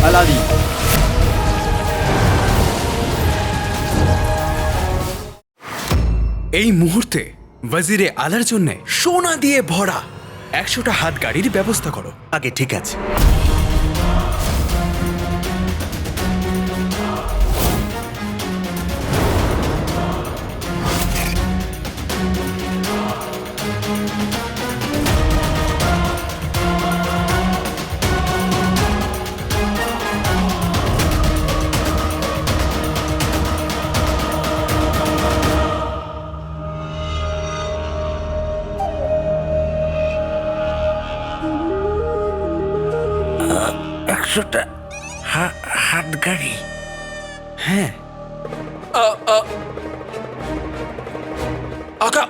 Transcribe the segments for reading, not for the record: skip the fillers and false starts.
আলাদি। এই মুহূর্তে ওয়াজিরে আলার জন্য সোনা দিয়ে ভরা 100টা হাত গাড়ির ব্যবস্থা করো। আগে ঠিক আছে। একশোটা হাত গাড়ি। হ্যাঁ। আকা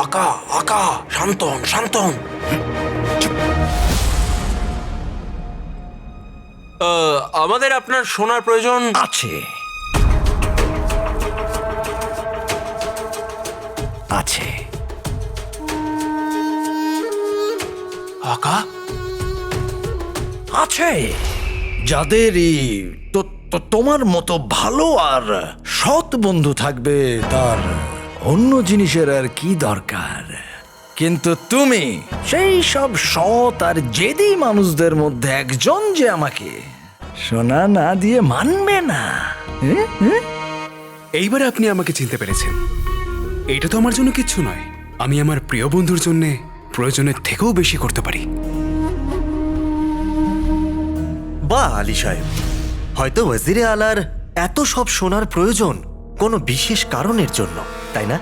আকা আকা শান্তন শান্তন। আমাদের আপনার সোনার প্রয়োজন আছে আছে। আকা আছে যাদের তোমার মতো ভালো আর সৎ বন্ধু থাকবে, তার অন্য জিনিসের আর কি দরকার। কিন্তু তুমি সেই সব সৎ আর জেদি মানুষদের মধ্যে একজন যে আমাকে সোনা না দিয়ে মানবে না। এইবার আপনি আমাকে চিনতে পেরেছেন। এটা তো আমার জন্য কিচ্ছু নয়। আমি আমার প্রিয় বন্ধুর জন্য প্রয়োজনের থেকেও বেশি করতে পারি। বাহ আলী সাহেব, হয়তো ওয়াজিরে আলার এত সব সোনার প্রয়োজন কোনো বিশেষ কারণের জন্য, তাই না?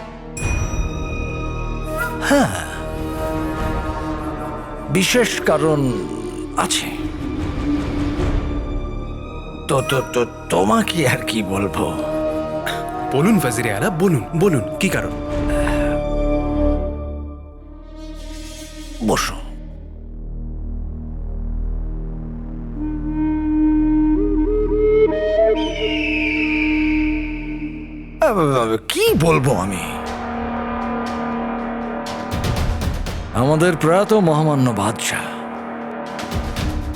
হ্যাঁ, বিশেষ কারণ আছে। তো তোমাকে আর কি বলবো। বলুন ওয়াজিরে আলা, বলুন বলুন, কি কারণ? বসো। কি বলবো আমি। আমাদের প্রয়াত মহামান্য বাদশাহ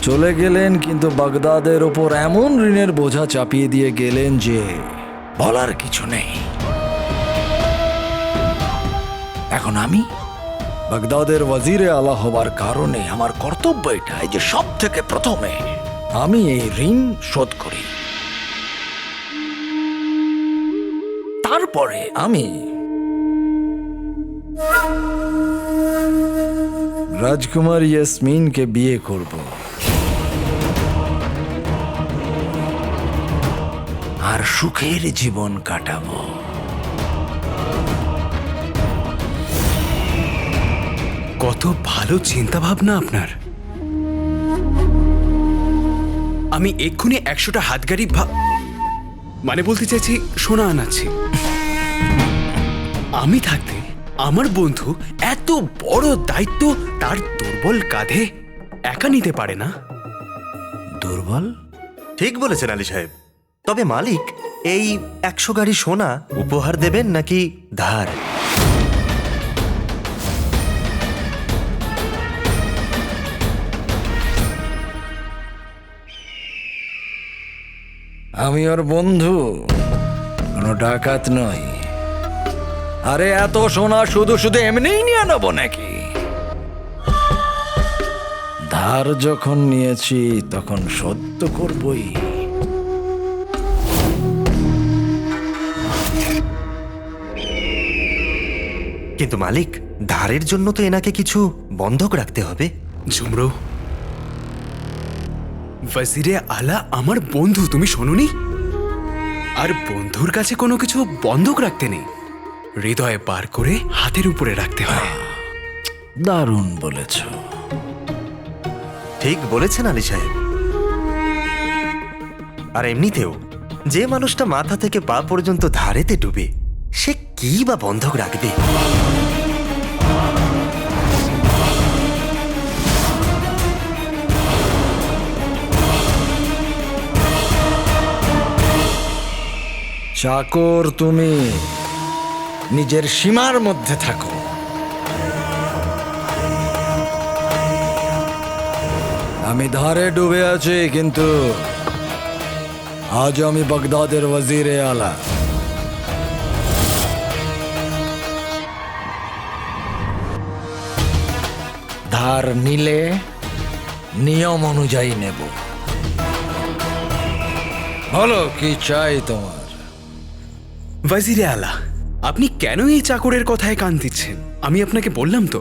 চলে গেলেন, কিন্তু বাগদাদের ওপর এমন ঋণের বোঝা চাপিয়ে দিয়ে গেলেন যে বলার কিছু নেই। এখন আমি বাগদাদের ওয়াজিরে আলা হবার কারণে আমার কর্তব্য এটাই যে সব থেকে প্রথমে আমি এই ঋণ শোধ করি। তারপরে আমি রাজকুমার ইয়াসমিনকে বিয়ে করব আর সুখের জীবন কাটাবো। কত ভালো চিন্তা ভাবনা আপনার। আমি এক্ষুনি 100টা হাত গাড়ি মানে বলতে চাইছি সোনা আনাচ্ছি। আমি থাকতে আমার বন্ধু এত বড় দায়িত্ব তার দুর্বল কাঁধে একা নিতে পারে না। দুর্বল? ঠিক বলেছেন আলী সাহেব। তবে মালিক এই 100 গাড়ি সোনা উপহার দেবেন নাকি ধার? আমি ওর বন্ধু, কোনো ডাকাত নই। আরে এত সোনা শুধু শুধু এমনিই নিয়ে নেবো নাকি? ধার যখন নিয়েছি তখন শোধ তো করবই। কিন্তু মালিক, ধারের জন্য তো এনাকে কিছু বন্ধক রাখতে হবে। ঝুমরো, ওয়াজিরে আলা আমার বন্ধু, তুমি শোনোনি? আর বন্ধুর কাছে কোনো কিছু বন্ধক রাখতে নেই, হৃদয়ে পার করে হাতের উপরে রাখতে হয়। দারুণ বলেছ। ঠিক বলেছেন আলী সাহেব। আর এমনিতেও যে মানুষটা মাথা থেকে পা পর্যন্ত ধারেতে ডুবে, সে কি বা বন্ধক রাখবে? চাকর, তুমি নিজের সীমার মধ্যে থাকো। আমি ধারে ডুবে আছি, কিন্তু আজ আমি বাগদাদের ওয়াজিরে আলা। ধার নিলে নিয়ম অনুযায়ী নেব। বলো কি চাই তোমার? ওয়াজিরে আলা, আপনি কেন এই চাকরের কথায় কান দিচ্ছেন? আমি আপনাকে বললাম তো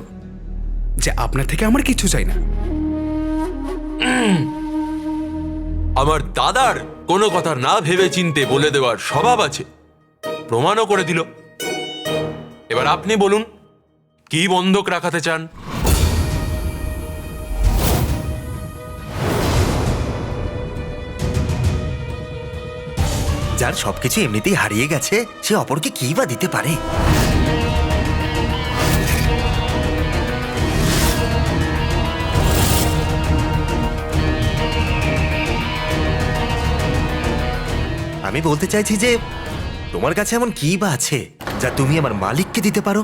যে আপনার থেকে আমার কিছু চাই না। আমার দাদার কোনো কথা না ভেবে চিনতে বলে দেওয়ার স্বভাব আছে, প্রমাণও করে দিল। এবার আপনি বলুন, কি বন্ধক রাখাতে চান? যার সবকিছু এমনিতেই হারিয়ে গেছে, সে অপরকে কি বা দিতে পারে? আমি বলতে চাইছি যে তোমার কাছে এমন কি বা আছে যা তুমি আমার মালিককে দিতে পারো?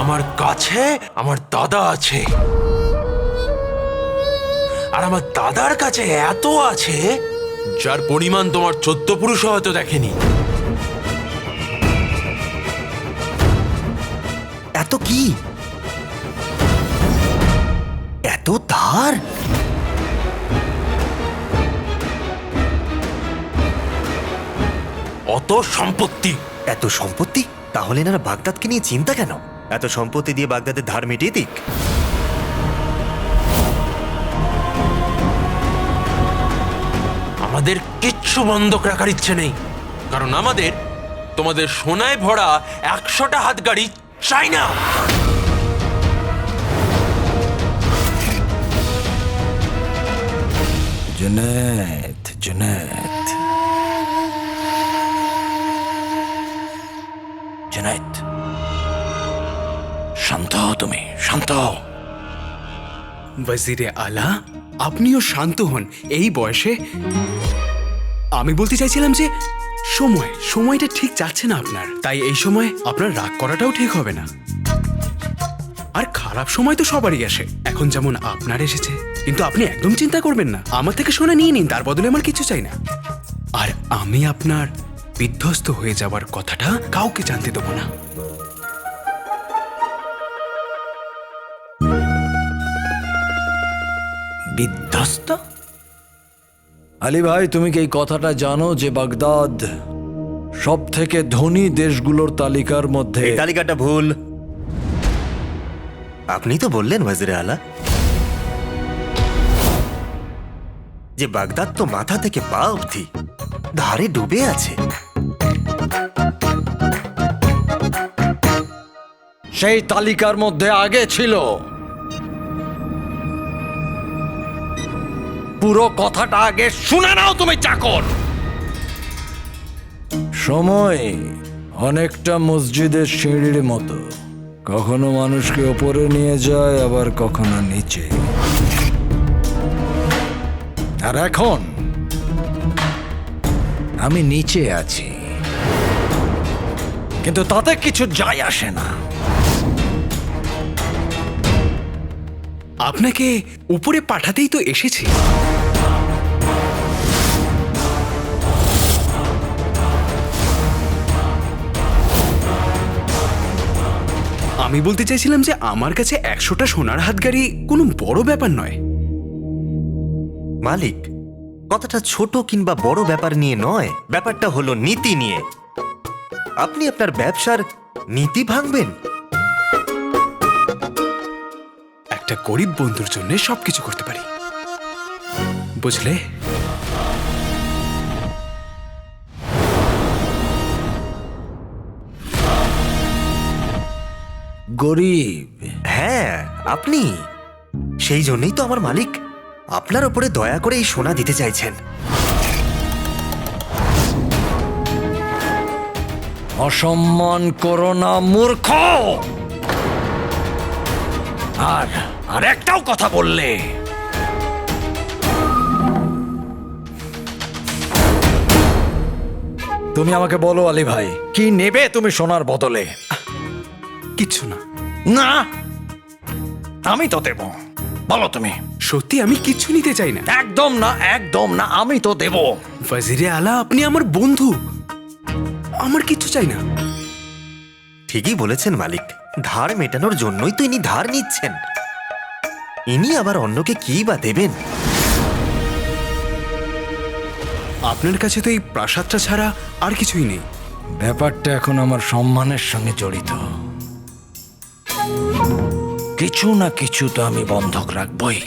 আমার কাছে আমার দাদা আছে, আর আমার দাদার কাছে এত আছে যার পরিমাণ তোমার 14 পুরুষ হয়তো দেখেনি। এত কি? এত ধার? অত সম্পত্তি। এত সম্পত্তি? তাহলে এনারা বাগদাদকে নিয়ে চিন্তা কেন? এত সম্পত্তি দিয়ে বাগদাদের ধার মিটিয়ে দিক। আমাদের কিচ্ছু বন্ধক রাখার ইচ্ছে নেই, কারণ আমাদের তোমাদের সোনায় ভরা 100টা হাত গাড়ি চাই না। জুনেদ, জুনেদ, জুনেদ, শান্ত হও তুমি, শান্ত হও। ওয়াজিরে আলা, আপনিও শান্ত হন। এই বয়সে আমি বলতে চাইছিলাম যে সময়টা ঠিক যাচ্ছে না আপনার, তাই এই সময় আপনার রাগ করাটাও ঠিক হবে না। আর খারাপ সময় তো সবারই আসে, এখন যেমন আপনার এসেছে। কিন্তু আপনি একদম চিন্তা করবেন না, আমার থেকে সোনা নিয়ে নিন, তার বদলে আমার কিছু চাই না। আর আমি আপনার বিধ্বস্ত হয়ে যাওয়ার কথাটা কাউকে জানতে দেবো না। বিধ্বস্ত? আলী ভাই, তুমি কি এই কথাটা জানো যে বাগদাদ সব থেকে ধনী দেশগুলোর তালিকার মধ্যে? এই তালিকাটা ভুল। আপনি তো বললেন ওয়াজিরে আলা যে বাগদাদ তো মাথা থেকে পা অবধি ধারে ডুবে আছে। সেই তালিকার মধ্যে আগে ছিল। পুরো কথাটা আগে শুনে নাও তুমি, চাকর। সময় অনেকটা মসজিদের সিঁড়ির মতো, কখনো মানুষকে ওপরে নিয়ে যায়, আবার কখনো নিচে। আর এখন আমি নিচে আছি, কিন্তু তাতে কিছু যায় আসে না। আপনাকে উপরে পাঠাতেই তো এসেছি। আমি বলতে চাইছিলাম যে আমার কাছে 100টা সোনার হাতগাড়ি কোনো বড় ব্যাপার নয়। মালিক, কথাটা ছোট কিংবা বড় ব্যাপার নিয়ে নয়, ব্যাপারটা হলো নীতি নিয়ে। আপনি আপনার ব্যবসার নীতি ভাঙবেন? একটা গরিব বন্ধুর জন্য সবকিছু করতে পারি, বুঝলে? গরিব? হ্যাঁ, আপনি। সেই জন্যই তো আমার মালিক আপনার ওপরে দয়া করে এই সোনা দিতে চাইছেন। অসম্মান করো না মূর্খ। আর একটাও কথা বললে তুমি আমাকে বলো আলী ভাই, কি নেবে তুমি সোনার বদলে? কিচ্ছু না, না, আমি তো দেব। বলো তুমি। সত্যি আমি কিচ্ছু নিতে চাই না। একদম না, একদম না, আমি তো দেব। ওয়াজিরে আলা, আপনি আমার বন্ধু, আমার কিচ্ছু চাই না। ঠিকই বলেছেন মালিক, ধার মেটানোর জন্যই তো ইনি ধার নিচ্ছেন। ইনি আবার অন্যকে কি বা দেবেন? আপনার কাছে তো এই প্রাসাদটা ছাড়া আর কিছুই নেই। ব্যাপারটা এখন আমার সম্মানের সঙ্গে জড়িত। কিছু না কিছু তো আমি বন্ধক রাখবই।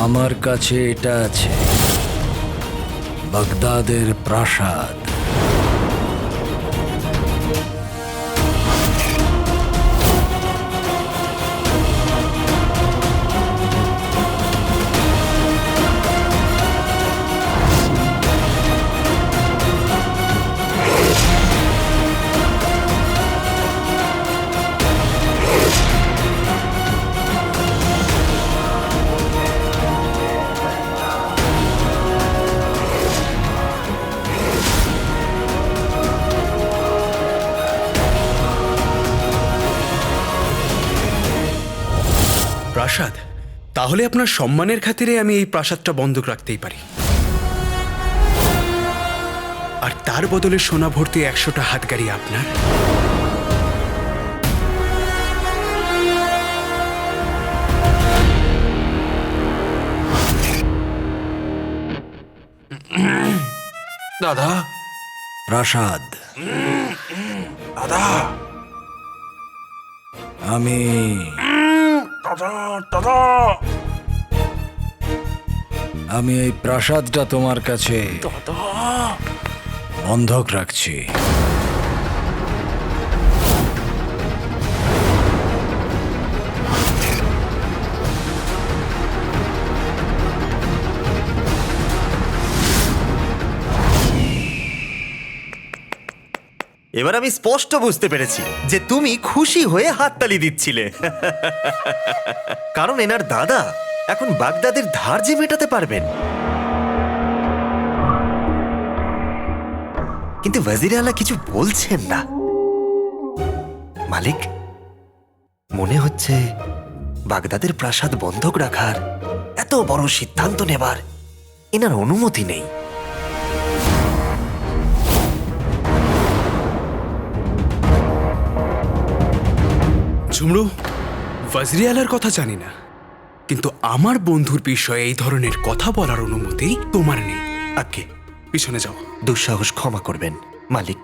আমার কাছে এটা আছে, বাগদাদের প্রাসাদ। প্রাসাদ? তাহলে আপনার সম্মানের খাতিরে আমি এই প্রাসাদটা বন্ধক রাখতেই পারি, আর তার বদলে সোনা ভর্তি 100টা হাতগাড়ি আপনার। দাদা, প্রাসাদ দাদা, আমি দাদা, দাদা, আমি এই প্রাসাদটা তোমার কাছে বন্ধক রাখছি। এবার আমি স্পষ্ট বুঝতে পেরেছি যে তুমি খুশি হয়ে হাততালি দিচ্ছিলে। কারণ এনার দাদা এখন বাগদাদের ধার যে মেটাতে পারবেন। কিন্তু ওয়াজিরে আলা কিছু বলছেন না। মালিক, মনে হচ্ছে বাগদাদের প্রাসাদ বন্ধক রাখার এত বড় সিদ্ধান্ত নেবার এনার অনুমতি নেই। ঝুমরু, ওয়াজিরে আলার কথা জানি না, কিন্তু আমার বন্ধুর বিষয়ে এই ধরনের কথা বলার অনুমতি তোমার নেই। আগে পিছনে যাও। দুঃসাহস ক্ষমা করবেন মালিক।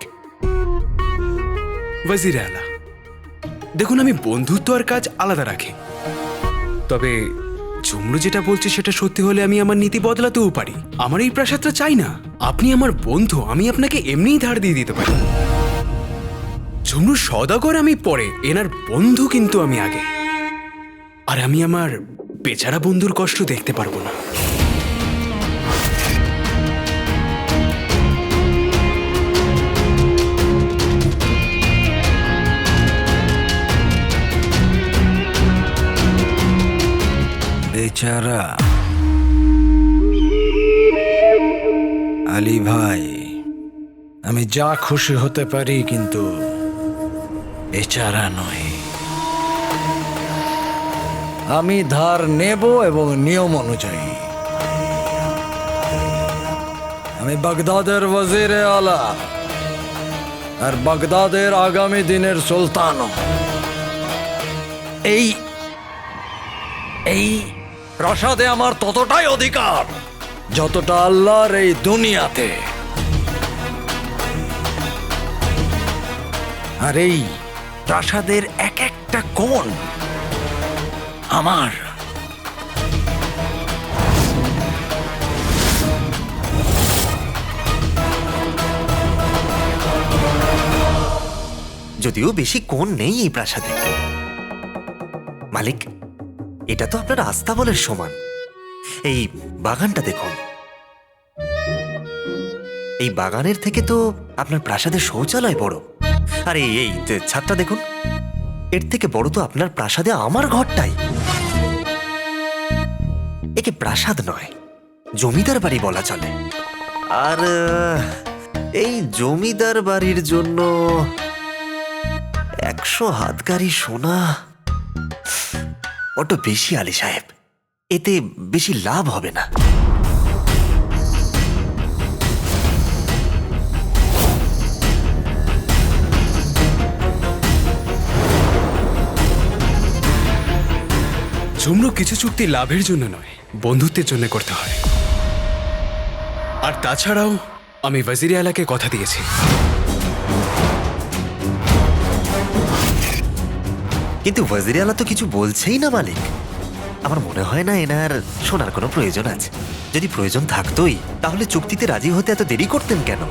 ওয়াজিরে আলা, দেখুন, আমি বন্ধুত্ব আর কাজ আলাদা রাখি, তবে ঝুমরু যেটা বলছে সেটা সত্যি হলে আমি আমার নীতি বদলাতেও পারি। আমার এই প্রাসাদটা চাই না। আপনি আমার বন্ধু, আমি আপনাকে এমনিই ধার দিয়ে দিতে পারি। ঝুমরু সওদাগর আমি পরে, এনার বন্ধু কিন্তু আমি আগে। আর আমি আমার বেচারা বন্ধুর কষ্ট দেখতে পারবো না। বেচারা আলী ভাই, আমি যা খুশি হতে পারি, কিন্তু বেচারা নয়। আমি ধার নেব এবং নিয়ম অনুযায়ী। আমি বাগদাদের ওয়াজিরে আলা আর বাগদাদের আগামী দিনের সুলতানও। এই এই প্রাসাদে আমার ততটাই অধিকার যতটা আল্লাহর এই দুনিয়াতে। আর এই প্রাসাদের এক একটা কোণ আমার। যদিও বেশি কোণ নেই এই প্রাসাদে। মালিক, এটা তো আপনার আস্তাবলের সমান। এই বাগানটা দেখুন, এই বাগানের থেকে তো আপনার প্রাসাদের শৌচালয় বড়। আর এই যে ছাদটা দেখুন, এর থেকে বড় তো আপনার প্রাসাদে আমার ঘরটাই। একে প্রাসাদ নয়, জমিদার বাড়ি বলা চলে। আর এই জমিদার বাড়ির জন্য 100 হাতগাড়ি সোনা বড্ড বেশি আলী সাহেব, এতে বেশি লাভ হবে না। ঝুমরু, কিছু চুক্তি লাভের জন্য নয়, বন্ধুত্বের জন্য করতে হয়। আর তাছাড়াও আমি ওয়াজিরে আলাকে কথা দিয়েছি। কিন্তু ওয়াজিরে আলা তো কিছু বলছেই না মালিক। আমার মনে হয় না এনার শোনার কোনো প্রয়োজন আছে। যদি প্রয়োজন থাকতোই তাহলে চুক্তিতে রাজি হতে এত দেরি করতেন কেন?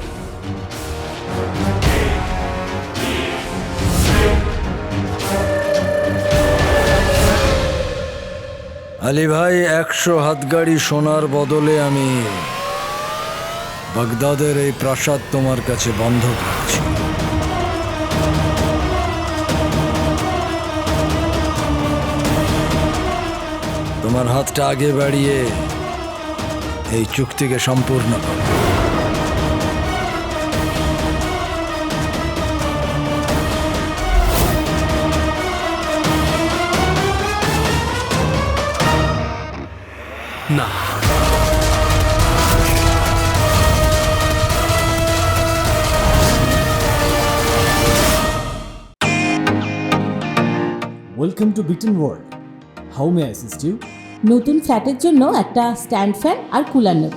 আলী ভাই, 100 হাতগাড়ি সোনার বদলে আমি বাগদাদের এই প্রাসাদ তোমার কাছে বন্ধক রাখছি। তোমার হাতটা আগে বাড়িয়ে এই চুক্তিকে সম্পূর্ণ করো। না, ওয়েলকাম টু বিটেন world. How may assist you? নতুন ফ্ল্যাটের জন্য একটা স্ট্যান্ড ফ্যান আর কুলার নেব।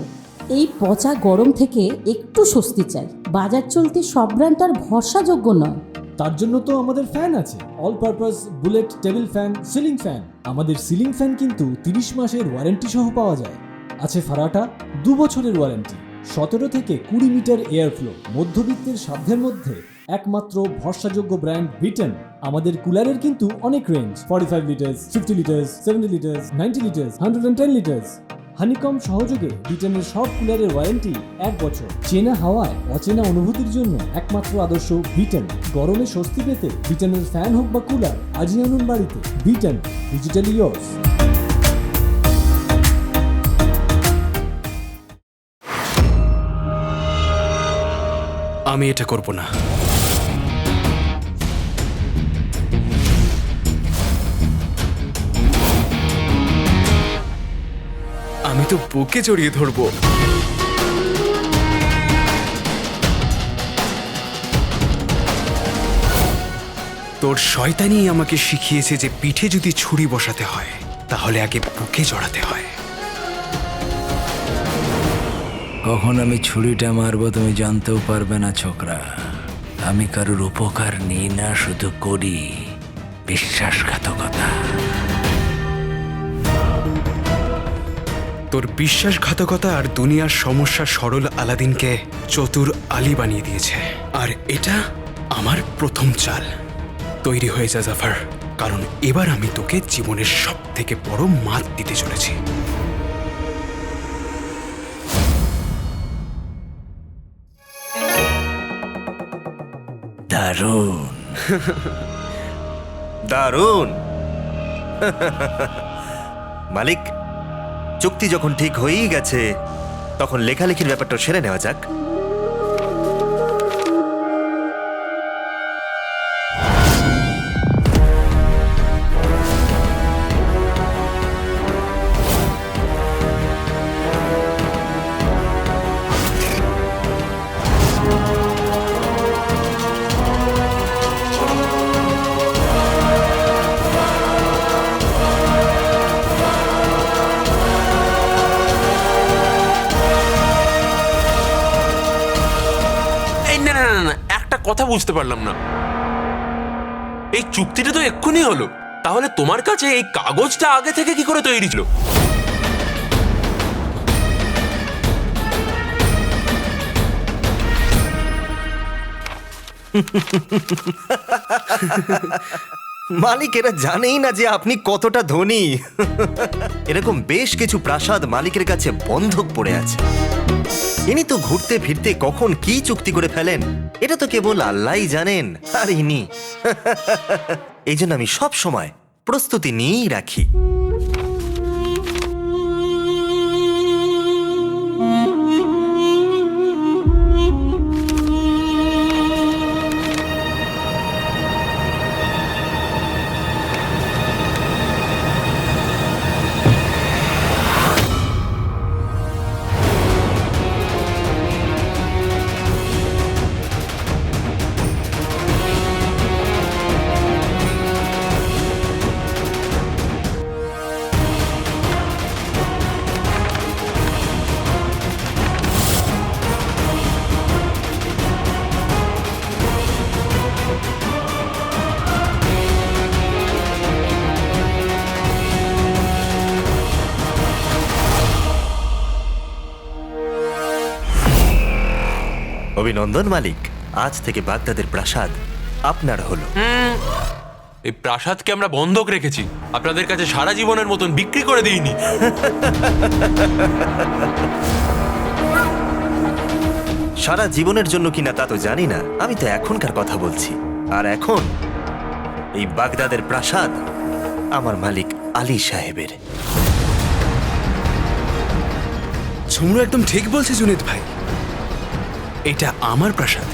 এই পচা গরম থেকে একটু স্বস্তি চাই। বাজার চলতে সব ব্র্যান্ড আর ভরসাযোগ্য নয়। তার জন্য তো আমাদের ফ্যান আছে, all purpose bullet table fan, ceiling fan. আমাদের সিলিং ফ্যান কিন্তু 30 মাসের ওয়ারেন্টি সহ পাওয়া যায়। আছে ফারাটা 2 বছরের ওয়ারেন্টি, 17 থেকে 20 মিটার এয়ার ফ্লো, মধ্যবিত্তের সাধ্যের মধ্যে একমাত্র ভরসাযোগ্য ব্র্যান্ড বিটেন। আমাদের কুলারের কিন্তু অনেক range, 45 litres, 50 litres, 70 litres, 90 litres, 110 litres. Honeycomb সহযোগে বিটেনের সব কুলারের ওয়ারেন্টি 1 বছর। চেনা হাওয়ায় অচেনা অনুভূতির জন্য একমাত্র আদর্শ বিটেন। গরমে স্বস্তি পেতে বিটেনের ফ্যান হোক বা কুলার, আজই আনুন বাড়িতে। Beaten, digitally yours. আমি এটা করব না। আমি তো বুকে জড়িয়ে ধরবো। তোর শয়তানি আমাকে শিখিয়েছে যে পিঠে যদি ছুরি বসাতে হয় তাহলে আগে বুকে জড়াতে হয়। কখন আমি ছুরিটা মারবো তুমি জানতেও পারবে না ছোকরা। আমি কারোর উপকার নিই না, শুধু করি বিশ্বাসঘাতকতা। তোর বিশ্বাসঘাতকতা আর দুনিয়ার সমস্যা সরল আলাদিনকে চতুর আলী বানিয়ে দিয়েছে। আর এটা আমার প্রথম চাল। তৈরি হয়ে যা জাফর, কারণ এবার আমি তোকে জীবনের সব থেকে বড় মাত দিতে চলেছি। দারুণ দারুণ। মালিক, চুক্তি যখন ঠিক হয়েই গেছে তখন লেখালেখির ব্যাপারটা সেরে নেওয়া যাক। একটা কথা বুঝতে পারলাম না, এই চুক্তিটা তো এক্ষুনি হলো, তাহলে তোমার কাছে এই কাগজটা আগে থেকে কি করে তৈরি ছিল? মালিক এরা জানেই না যে আপনি কতটা ধনী। এরকম বেশ কিছু প্রাসাদ মালিকের কাছে বন্ধক পড়ে আছে। ইনি তো ঘুরতে ফিরতে কখন কি চুক্তি করে ফেলেন এটা তো কেবল আল্লাহই জানেন। আর ইনি এই জন্য আমি সব সময় প্রস্তুতি নিয়েই রাখি। অভিনন্দন মালিক, আজ থেকে বাগদাদের প্রাসাদ আপনার হলো। এই প্রাসাদকে আমরা বন্ধক রেখেছি, আপনাদের কাছে সারা জীবনের মতন বিক্রি করে দিইনি। সারা জীবনের জন্য কিনা তা তো জানি না, আমি তো এখনকার কথা বলছি। আর এখন এই বাগদাদের প্রাসাদ আমার মালিক আলী সাহেবের। ঝুমরু একদম ঠিক বলছে জুনেদ ভাই, এটা আমার প্রাসাদ।